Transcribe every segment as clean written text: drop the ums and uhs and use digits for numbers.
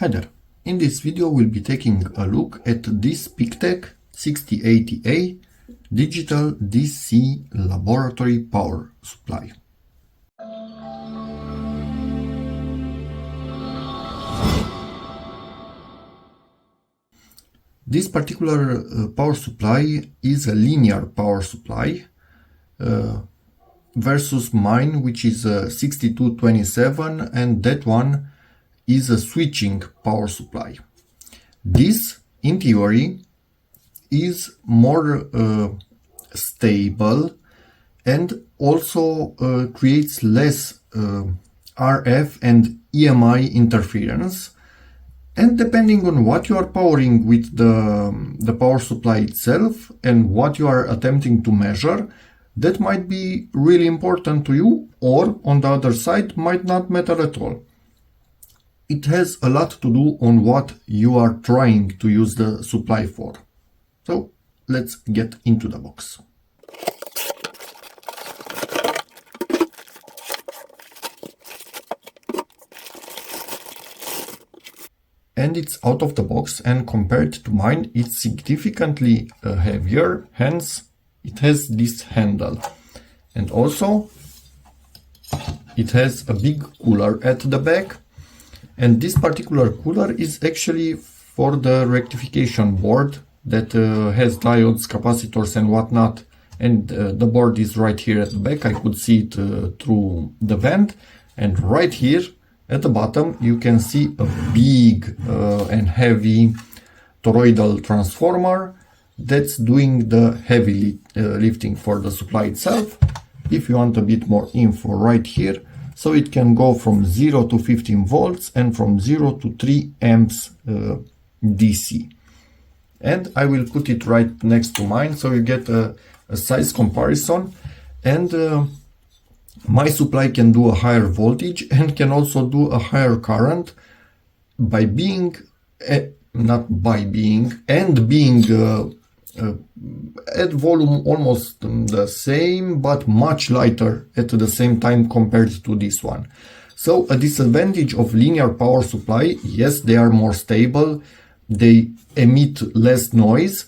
Hi there. In this video we'll be taking a look at this PeakTech 6080A digital DC laboratory power supply. This particular power supply is a linear power supply versus mine, which is a 6227, and that one is a switching power supply. This, in theory, is more stable and also creates less RF and EMI interference. And depending on what you are powering with the power supply itself and what you are attempting to measure, that might be really important to you, or on the other side might not matter at all. It has a lot to do on what you are trying to use the supply for. So let's get into the box. And it's out of the box, and compared to mine it's significantly heavier, hence it has this handle. And also it has a big cooler at the back. And this particular cooler is actually for the rectification board that has diodes, capacitors and whatnot. And the board is right here at the back. I could see it through the vent. And right here at the bottom you can see a big and heavy toroidal transformer that's doing the heavy lifting for the supply itself. If you want a bit more info, right here. So it can go from 0 to 15 volts and from 0 to 3 amps DC. And I will put it right next to mine so you get a size comparison. And my supply can do a higher voltage and can also do a higher current by being, at volume almost the same, but much lighter at the same time compared to this one. So a disadvantage of linear power supply: yes, they are more stable, they emit less noise,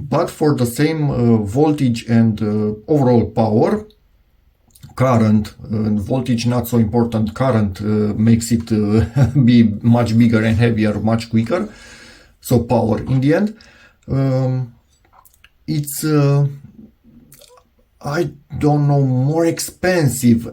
but for the same voltage and overall power, current, voltage not so important, current makes it be much bigger and heavier much quicker, so power in the end. It's, I don't know, more expensive,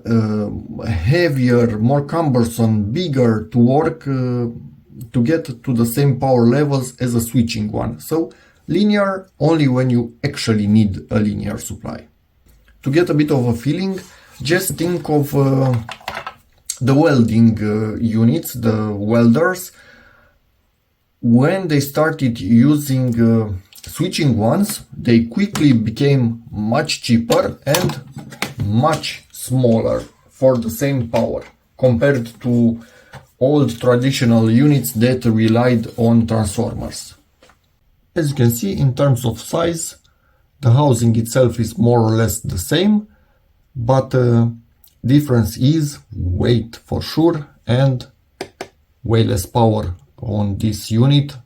heavier, more cumbersome, bigger to work to get to the same power levels as a switching one. So linear only when you actually need a linear supply. To get a bit of a feeling, just think of the welding units, the welders. When they started using switching ones, they quickly became much cheaper and much smaller for the same power compared to old traditional units that relied on transformers. As you can see, in terms of size, the housing itself is more or less the same, but difference is weight for sure and way less power on this unit.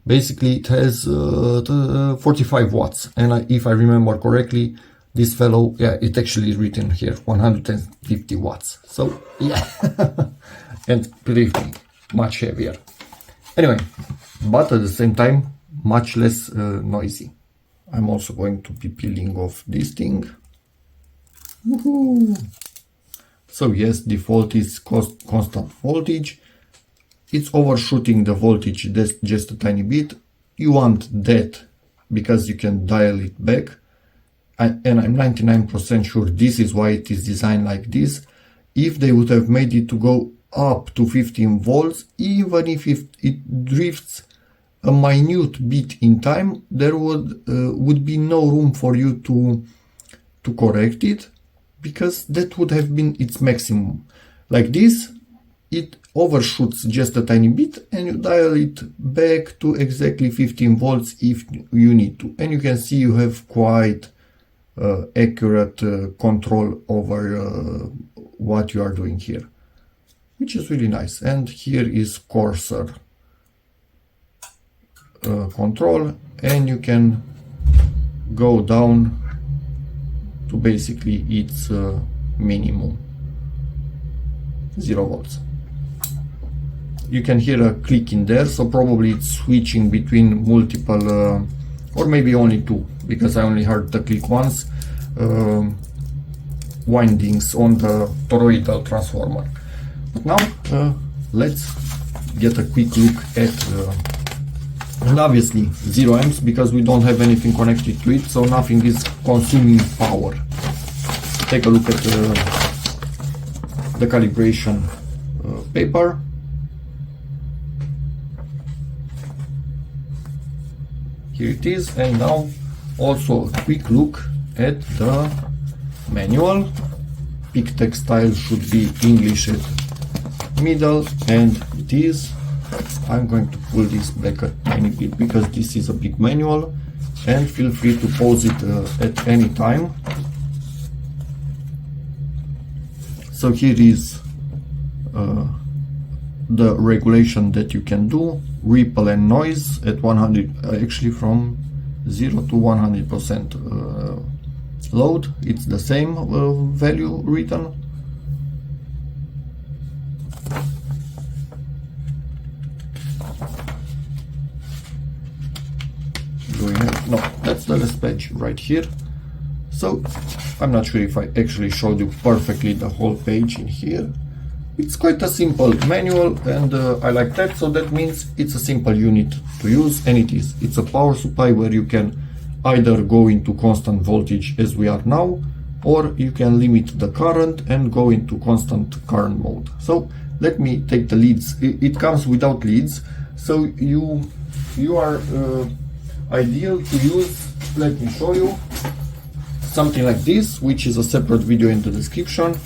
Basically it has 45 watts, and if I remember correctly, this fellow, yeah, it actually is written here 150 watts. So yeah, and believe me, much heavier. Anyway, but at the same time much less noisy. I'm also going to be peeling off this thing. Woohoo! So yes, default is constant voltage. It's overshooting the voltage just a tiny bit. You want that because you can dial it back. And I'm 99% sure this is why it is designed like this. If they would have made it to go up to 15 volts, even if it drifts a minute bit in time, there would be no room for you to correct it, because that would have been its maximum. Like this, it overshoots just a tiny bit and you dial it back to exactly 15 volts if you need to. And you can see you have quite accurate control over what you are doing here, which is really nice. And here is coarser control, and you can go down to basically its minimum, 0 volts. You can hear a click in there, so probably it's switching between multiple or maybe only two, because I only heard the click once, windings on the toroidal transformer. But now let's get a quick look at and obviously 0 amps, because we don't have anything connected to it, so nothing is consuming power. Take a look at the calibration paper. Here it is, and now also a quick look at the manual. PeakTech style should be English at middle, and it is. I'm going to pull this back a tiny bit because this is a big manual, and feel free to pause it at any time. So here is the regulation that you can do, ripple and noise at 100, actually from 0 to 100% load, it's the same value written. No, that's the last page right here. So I'm not sure if I actually showed you perfectly the whole page in here. It's quite a simple manual, and I like that, so that means it's a simple unit to use, and it is. It's a power supply where you can either go into constant voltage as we are now, or you can limit the current and go into constant current mode. So let me take the leads. It comes without leads, so you are ideal to use. Let me show you something like this, which is a separate video in the description,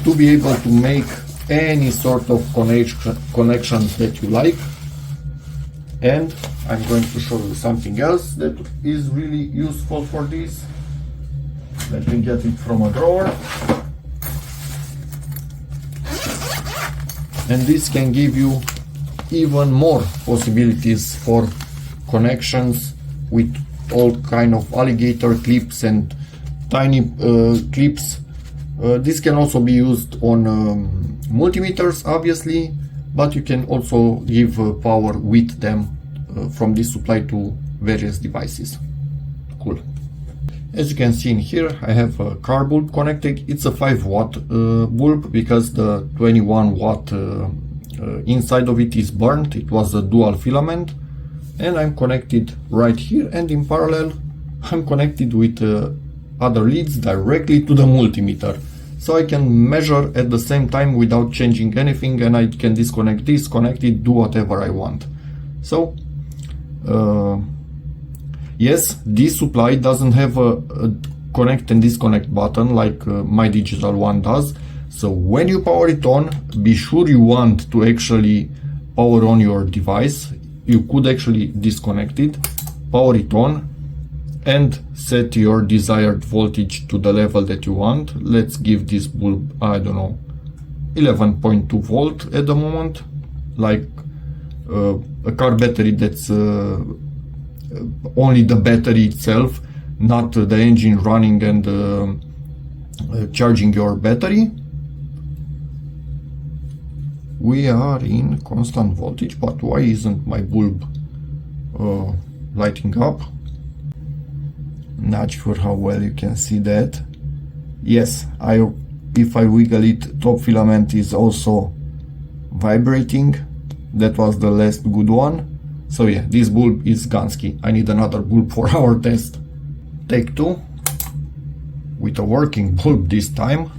to be able to make any sort of connections that you like. And I'm going to show you something else that is really useful for this. Let me get it from a drawer. And this can give you even more possibilities for connections with all kind of alligator clips and tiny clips. This can also be used on multimeters, obviously, but you can also give power with them from this supply to various devices. Cool. As you can see in here, I have a car bulb connected. It's a 5-watt bulb because the 21-watt inside of it is burnt. It was a dual filament, and I'm connected right here, and in parallel I'm connected with other leads directly to the multimeter, so I can measure at the same time without changing anything, and I can disconnect this, connect it, do whatever I want. So yes, this supply doesn't have a connect and disconnect button like my digital one does. So when you power it on, be sure you want to actually power on your device. You could actually disconnect it, power it on, and set your desired voltage to the level that you want. Let's give this bulb, I don't know, 11.2 volt at the moment, like a car battery that's only the battery itself, not the engine running and charging your battery. We are in constant voltage, but why isn't my bulb lighting up? Not sure how well you can see that. Yes, if I wiggle it, top filament is also vibrating. That was the last good one. So yeah, this bulb is Gansky. I need another bulb for our test. Take 2 with a working bulb this time.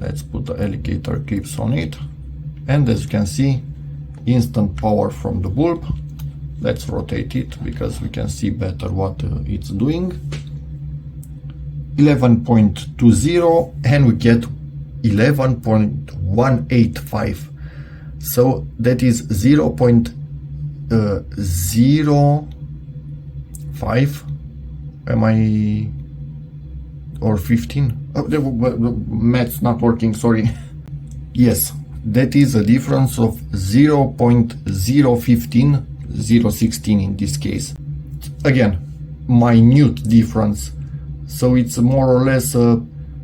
Let's put the alligator clips on it, and as you can see, instant power from the bulb. Let's rotate it because we can see better what it's doing. 11.20, and we get 11.185. So that is 0.05. Am I, or 15? Oh, the math's not working, sorry. Yes, that is a difference of 0.015, 0.16 in this case. Again, minute difference, so it's more or less a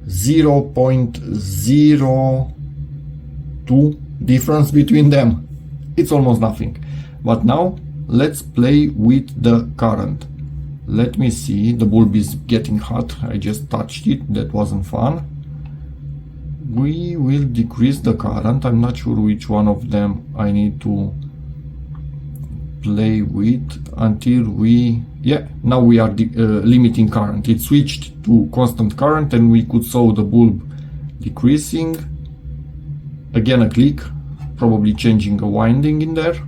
0.02 difference between them. It's almost nothing. But now let's play with the current. Let me see, the bulb is getting hot. I just touched it, that wasn't fun. We will decrease the current. I'm not sure which one of them I need to play with until we, yeah, now we are limiting current. It switched to constant current and we could saw the bulb decreasing. Again a click, probably changing a winding in there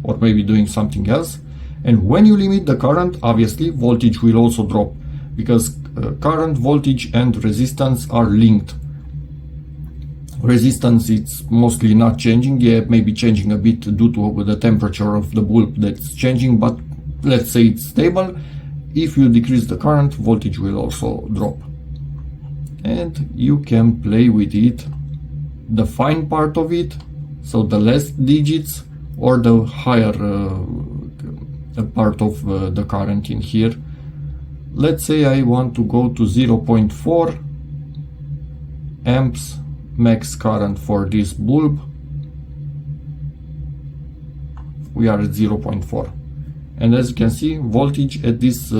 or maybe doing something else. And when you limit the current, obviously voltage will also drop, because current, voltage and resistance are linked. Resistance, it's mostly not changing, yeah, maybe changing a bit due to the temperature of the bulb that's changing, but let's say it's stable. If you decrease the current, voltage will also drop. And you can play with it, the fine part of it, so the less digits or the higher part of the current in here. Let's say I want to go to 0.4 amps max current for this bulb. We are at 0.4, and as you can see, voltage at this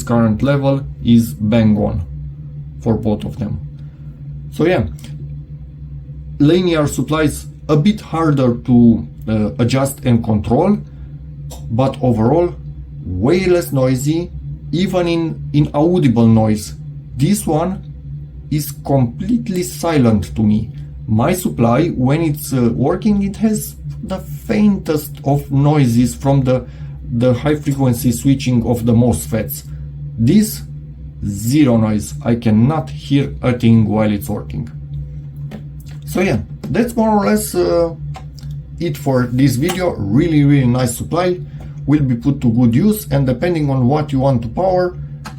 current level is bang on for both of them. So yeah, linear supplies a bit harder to adjust and control, but overall way less noisy, even in inaudible noise. This one is completely silent to me. My supply, when it's working, it has the faintest of noises from the high frequency switching of the MOSFETs. This, zero noise. I cannot hear a thing while it's working. So yeah, that's more or less it for this video. Really nice supply, will be put to good use, and depending on what you want to power,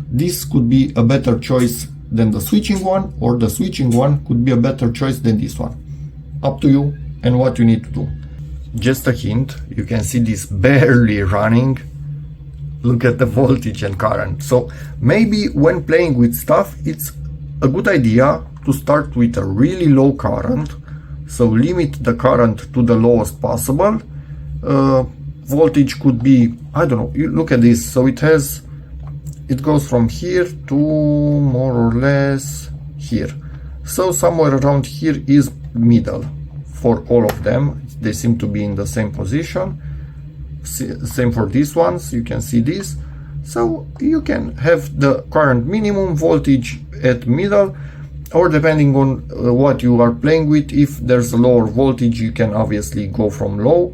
this could be a better choice than the switching one, or the switching one could be a better choice than this one. Up to you and what you need to do. Just a hint, you can see this barely running. Look at the voltage and current. So maybe when playing with stuff, it's a good idea to start with a really low current, so limit the current to the lowest possible. Voltage could be, I don't know, you look at this, so it goes from here to more or less here, so somewhere around here is middle for all of them. They seem to be in the same position. Same for these ones, you can see this. So you can have the current minimum, voltage at middle, or depending on what you are playing with, if there's a lower voltage you can obviously go from low,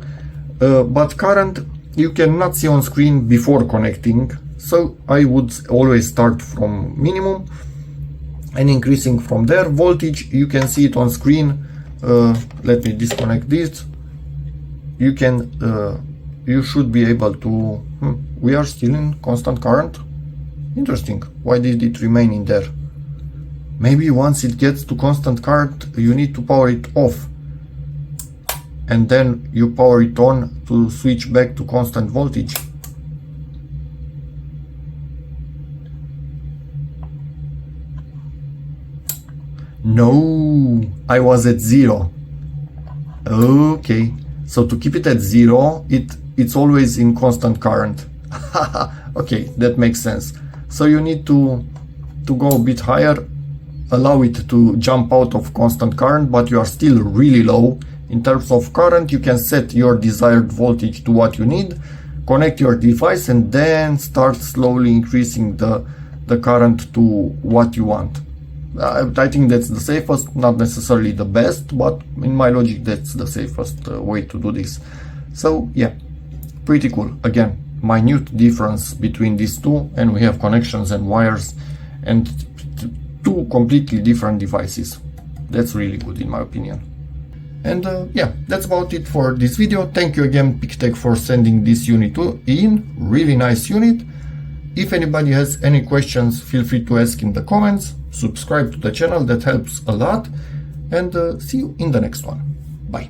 but current you cannot see on screen before connecting, so I would always start from minimum and increasing from there. Voltage, you can see it on screen. Let me disconnect this. You can you should be able to we are still in constant current. Interesting, why did it remain in there? Maybe once it gets to constant current you need to power it off, and then you power it on to switch back to constant voltage. No, I was at 0. Okay, so to keep it at 0, it's always in constant current. Okay, that makes sense. So you need to go a bit higher, allow it to jump out of constant current, but you are still really low. In terms of current, you can set your desired voltage to what you need, connect your device, and then start slowly increasing the current to what you want. I think that's the safest, not necessarily the best, but in my logic that's the safest way to do this. So yeah, pretty cool. Again, minute difference between these two, and we have connections and wires and two completely different devices. That's really good in my opinion. And yeah, that's about it for this video. Thank you again, PeakTech, for sending this unit in. Really nice unit. If anybody has any questions, feel free to ask in the comments. Subscribe to the channel, that helps a lot. and see you in the next one. Bye.